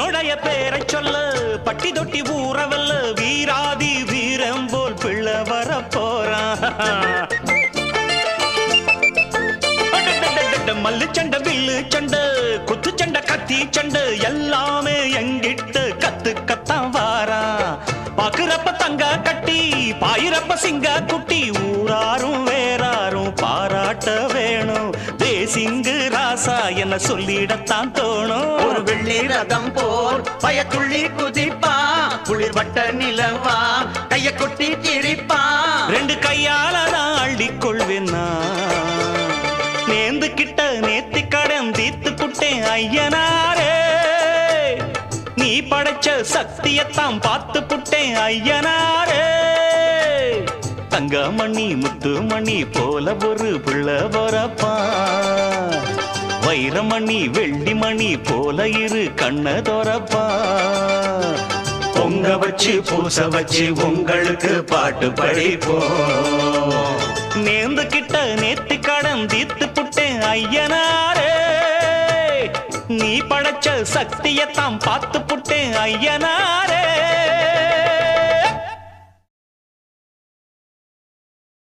என்னுடைய பேரை சொல்ல பட்டி தொட்டி ஊறவல்ல வீராதி வீரம் போல் பிள்ளை வர போறான் மல்லு சண்டை வில்லு சண்டை குத்து சண்டை கத்தி சண்டை எல்லாமே எங்கிட்ட கத்துக்கத்தான் வாரா பாக்குறப்ப தங்க கட்டி பாயிரப்ப சிங்க குட்டி ஊராரும் வேறாரும் பாராட்ட வேணும் தேசிங்கு ராசா என்ன சொல்லிடத்தான் தோணும் ஒரு வெள்ளி ரதம் போல் பயத்துள்ளி குதிப்பா குளிர் வட்ட நிலவா கைய கொட்டி திரிப்பா ரெண்டு கையால தான் அள்ளிக்கொள்வேன்னா நேந்து கிட்ட நேத்தி கடன் தீத்து புட்டேன் ஐயனாரே நீ படைச்ச சக்தியத்தான் பார்த்து புட்டேன் ஐயனாரே தங்கமணி முத்துமணி போல ஒரு பிள்ளை வரப்பா வைரமணி வெள்ளிமணி போல இரு கண்ண தோறப்பா பொங்க வச்சு பூச வச்சு உங்களுக்கு பாட்டு படிப்போம் நேர்ந்து கிட்ட நேத்து கடன் தீத்து புட்டேன் ஐயனாரே நீ படைச்ச சக்தியத்தான் பார்த்து புட்டேன் ஐயனாரே